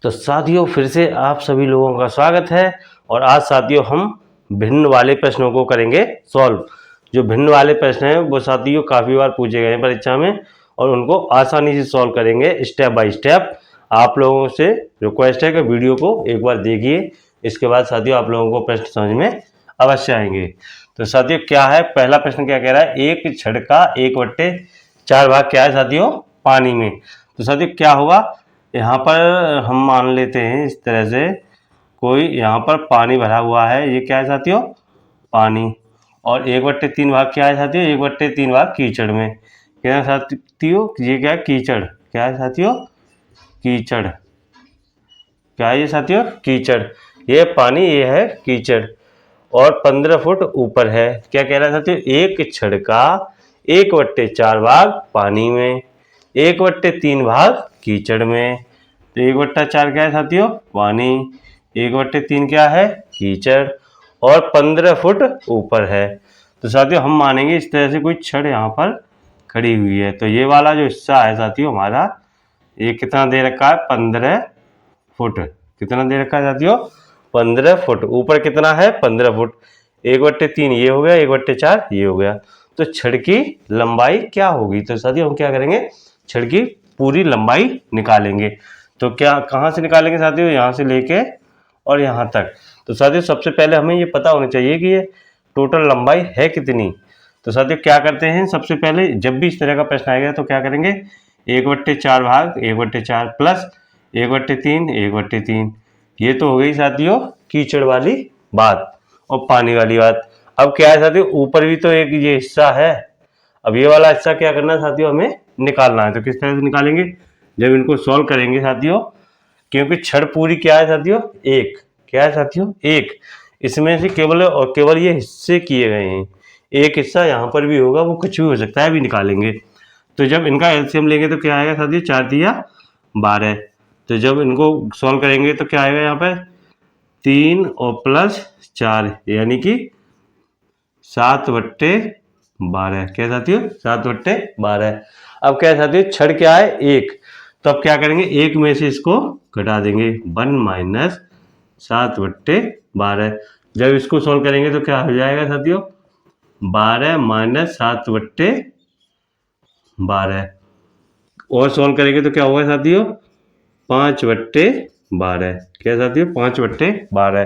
तो साथियों फिर से आप सभी लोगों का स्वागत है। और आज साथियों हम भिन्न वाले प्रश्नों को करेंगे सॉल्व। जो भिन्न वाले प्रश्न हैं वो साथियों काफ़ी बार पूछे गए हैं परीक्षा में और उनको आसानी से सॉल्व करेंगे स्टेप बाय स्टेप। आप लोगों से रिक्वेस्ट है कि वीडियो को एक बार देखिए, इसके बाद साथियों आप लोगों को प्रश्न समझ में अवश्य आएंगे। तो साथियों क्या है, पहला प्रश्न क्या कह रहा है, एक छड़ का 1/4 भाग क्या है साथियों, पानी में। तो साथियों क्या होगा, यहाँ पर हम मान लेते हैं इस तरह से, कोई यहाँ पर पानी भरा हुआ है, ये क्या है साथियों, पानी। और 1/3 भाग क्या है साथियों, 1/3 भाग कीचड़ में। क्या है साथियों, ये क्या है, कीचड़। क्या है साथियों, कीचड़। क्या है ये साथियों, कीचड़। ये पानी, ये है कीचड़। और 15 फुट ऊपर है। क्या कह रहा है साथियों, एक छड़ का 1/4 भाग पानी में, 1/3 भाग कीचड़ में। तो 1/4 क्या है साथियों, पानी, 1/3 क्या है, कीचड़, और 15 फुट ऊपर है। तो साथियों हम मानेंगे इस तरह से कोई छड़ यहाँ पर खड़ी हुई है। तो ये वाला जो हिस्सा है साथियों हमारा, ये कितना दे रखा है, 15 फुट। कितना दे रखा है साथियों, 15 फुट। ऊपर कितना है, 15 फुट। 1/3 ये हो गया, 1/4 ये हो गया। तो छड़ की लंबाई क्या होगी। तो साथियों हम क्या करेंगे, छड़ की पूरी लंबाई निकालेंगे। तो क्या कहाँ से निकालेंगे साथियों, यहाँ से लेके और यहाँ तक। तो साथियों सबसे पहले हमें ये पता होना चाहिए कि ये टोटल लंबाई है कितनी। तो साथियों क्या करते हैं, सबसे पहले जब भी इस तरह का प्रश्न आएगा तो क्या करेंगे, 1/4 भाग 1/4 प्लस 1/3 1/3। ये तो हो गई साथियों कीचड़ वाली बात और पानी वाली बात। अब क्या है साथियों, ऊपर भी तो एक ये हिस्सा है। अब ये वाला हिस्सा क्या करना है साथियों, हमें निकालना है। तो किस तरह से निकालेंगे, जब इनको सॉल्व करेंगे साथियों, क्योंकि छड़ पूरी क्या है साथियों, एक। क्या है साथियों, एक। इसमें से केवल और केवल ये हिस्से किए गए हैं। एक हिस्सा यहाँ पर भी होगा, वो कुछ भी हो सकता है, भी निकालेंगे। तो जब इनका एलसीएम लेंगे तो क्या आएगा साथियों, 4 तिया 12। तो जब इनको सॉल्व करेंगे तो क्या आएगा, यहाँ पर 3 और प्लस 4 यानी कि 7/12। क्या साथियों, 7/12। अब क्या है साथियों, छड़ क्या है, एक। तो अब क्या करेंगे, एक में से इसको घटा देंगे, 1 - 7/12। जब इसको सॉल्व करेंगे तो क्या हो जाएगा साथियों, 12 - 7/12। और सॉल्व करेंगे तो क्या होगा साथियों, 5/12। क्या साथियों, 5/12।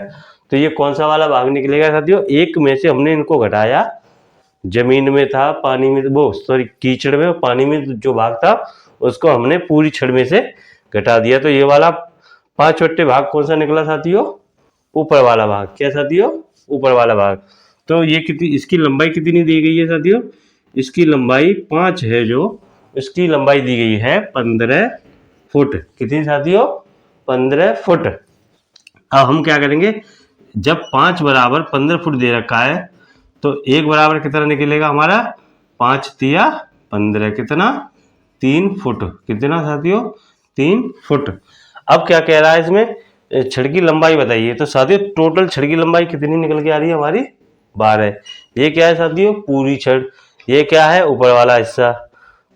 तो ये कौन सा वाला भाग निकलेगा साथियों, एक में से हमने इनको घटाया, जमीन में था, पानी में, वो सॉरी कीचड़ में, पानी में जो भाग था उसको हमने पूरी छड़ में से घटा दिया। तो ये वाला 5/12 भाग कौन सा निकला साथियों, ऊपर वाला भाग। क्या साथियों, ऊपर वाला भाग। तो ये कितनी, इसकी लंबाई कितनी दी गई है साथियों, इसकी लंबाई 5 है, जो इसकी लंबाई दी गई है 15 फुट। कितनी साथियों, 15 फुट। अब हम क्या करेंगे, जब 5 बराबर 15 फुट दे रखा है तो 1 बराबर कितना निकलेगा हमारा, 5 तिया 15। कितना, 3 फुट। कितना साथियों, 3 फुट। अब क्या कह रहा है इसमें, छड़ की लंबाई बताइए। तो साथियों टोटल छड़ की लंबाई कितनी निकल के आ रही है हमारी, 12। ये क्या है साथियों, पूरी छड़। ये क्या है, ऊपर वाला हिस्सा।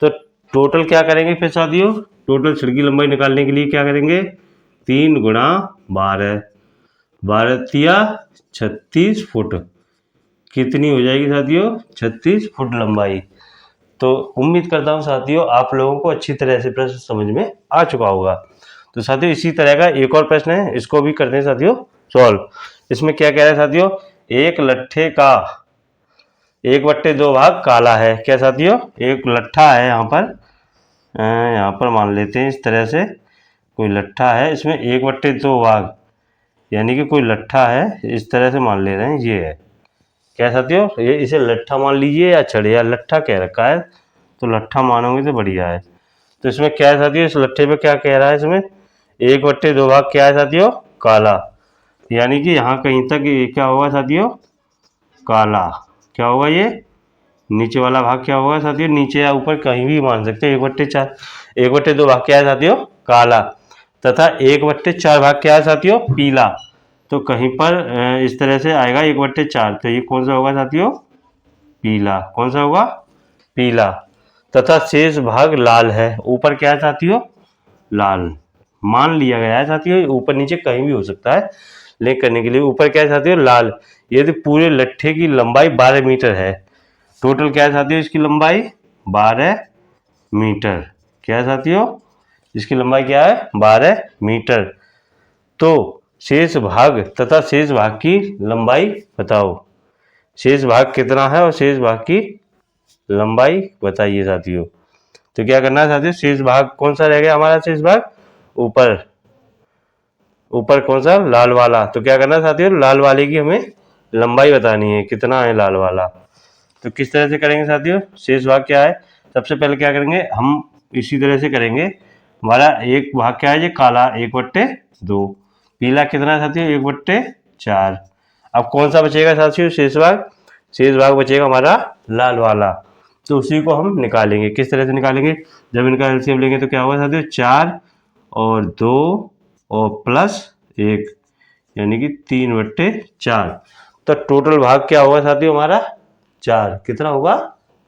तो टोटल क्या करेंगे फिर साथियों, टोटल छड़ की लंबाई निकालने के लिए क्या करेंगे, 3 × 12, 12 तिया 36 फुट। कितनी हो जाएगी साथियों, 36 फुट लंबाई। तो उम्मीद करता हूँ साथियों आप लोगों को अच्छी तरह से प्रश्न समझ में आ चुका होगा। तो साथियों इसी तरह का एक और प्रश्न है, इसको भी करते हैं साथियों सॉल्व। इसमें क्या कह रहा है साथियों, एक लट्ठे का 1/2 भाग काला है। क्या साथियों, एक लट्ठा है यहाँ पर मान लेते हैं इस तरह से, कोई लट्ठा है, इसमें 1/2 भाग यानी कि कोई लट्ठा है, इस तरह से मान ले रहे हैं, ये है। क्या साथियों, ये इसे लट्ठा मान लीजिए या छड़, या लट्ठा कह रखा है तो लट्ठा मानोगे तो बढ़िया है। तो इसमें क्या है साथियों, इस लट्ठे पे क्या कह रहा है, इसमें 1/2 भाग क्या है साथियों, काला। यानी कि यहाँ कहीं तक ये क्या होगा साथियों, काला। क्या होगा, ये नीचे वाला भाग क्या होगा साथियों, नीचे या ऊपर कहीं भी मान सकते हैं। 1/4, 1/2 भाग क्या है साथियों, काला, तथा 1/4 भाग क्या है साथियों, पीला। तो कहीं पर इस तरह से आएगा 1/4। तो ये कौन सा होगा साथियों, पीला। कौन सा होगा, पीला। तथा शेष भाग लाल है। ऊपर क्या है साथियों, लाल। मान लिया गया है साथियों, ऊपर नीचे कहीं भी हो सकता है। लिंक करने के लिए ऊपर क्या है साथियों, लाल, यदि पूरे लट्ठे की लंबाई 12 मीटर है, टोटल क्या है साथियों इसकी लंबाई 12 मीटर। क्या है साथियों, इसकी लंबाई क्या है 12 मीटर। तो शेष भाग तथा शेष भाग की लंबाई बताओ। शेष भाग कितना है और शेष भाग की लंबाई बताइए साथियों। तो क्या करना है साथियों, शेष भाग कौन सा रह गया हमारा, शेष भाग ऊपर, ऊपर कौन सा, लाल वाला। तो क्या करना है साथियों, लाल वाले की हमें लंबाई बतानी है, कितना है लाल वाला। तो किस तरह से करेंगे साथियों, शेष भाग क्या है, सबसे पहले क्या करेंगे हम, इसी तरह से करेंगे। हमारा एक भाग क्या है, ये काला 1/2, पीला कितना है साथियों 1/4। अब कौन सा बचेगा साथियों शेष भाग, शेष भाग बचेगा हमारा लाल वाला। तो उसी को हम निकालेंगे, किस तरह से निकालेंगे, जब इनका एलसीएम लेंगे तो क्या होगा साथियों, 4 और 2 और प्लस 1 यानी कि 3/4। तो टोटल भाग क्या होगा साथियों हमारा 4, कितना होगा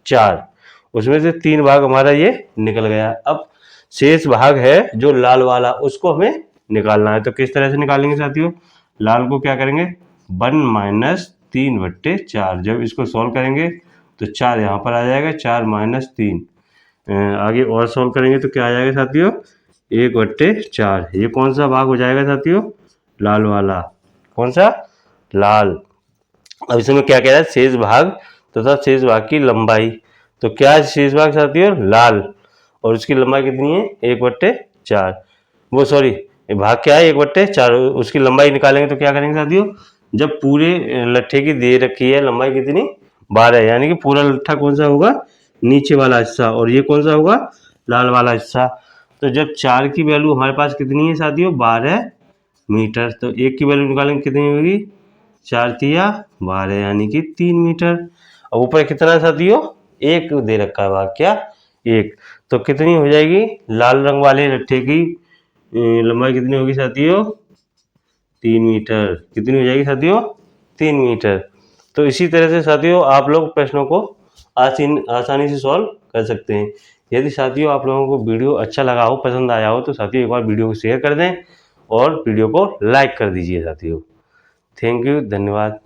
4, उसमें से 3 भाग हमारा ये निकल गया। अब शेष भाग है जो लाल वाला, उसको हमें निकालना है। तो किस तरह से निकालेंगे साथियों, लाल को क्या करेंगे 1 - 3/4, जब इसको सॉल्व करेंगे तो 4 यहाँ पर आ जाएगा, 4 - 3, आगे और सॉल्व करेंगे तो क्या आ जाएगा साथियों 1/4। ये कौन सा भाग हो जाएगा साथियों, लाल वाला, कौन सा, लाल। अब इसमें क्या कह रहा है, शेष भाग तथा शेष भाग की लंबाई। तो क्या है शेष भाग साथियों, लाल, और उसकी लंबाई कितनी है 1/4, वो सॉरी भाग क्या है 1/4, उसकी लंबाई निकालेंगे तो क्या करेंगे साथियों, जब पूरे लट्ठे की दे रखी है लंबाई कितनी 12, यानी कि पूरा लट्ठा कौन सा होगा, नीचे वाला हिस्सा, और ये कौन सा होगा, लाल वाला हिस्सा। तो जब 4 की वैल्यू हमारे पास कितनी है साथियों 12 मीटर, तो 1 की वैल्यू निकालेंगे कितनी होगी, 4 तिया 12 यानी कि 3 मीटर। और ऊपर कितना साथियों 1 दे रखा है भाग, क्या 1, तो कितनी हो जाएगी लाल रंग वाले लट्ठे की लंबाई कितनी होगी साथियों 3 मीटर, कितनी हो जाएगी साथियों 3 मीटर। तो इसी तरह से साथियों आप लोग प्रश्नों को आसानी से सॉल्व कर सकते हैं। यदि साथियों आप लोगों को वीडियो अच्छा लगा हो, पसंद आया हो, तो साथियों एक बार वीडियो को शेयर कर दें और वीडियो को लाइक कर दीजिए साथियों। थैंक यू, धन्यवाद।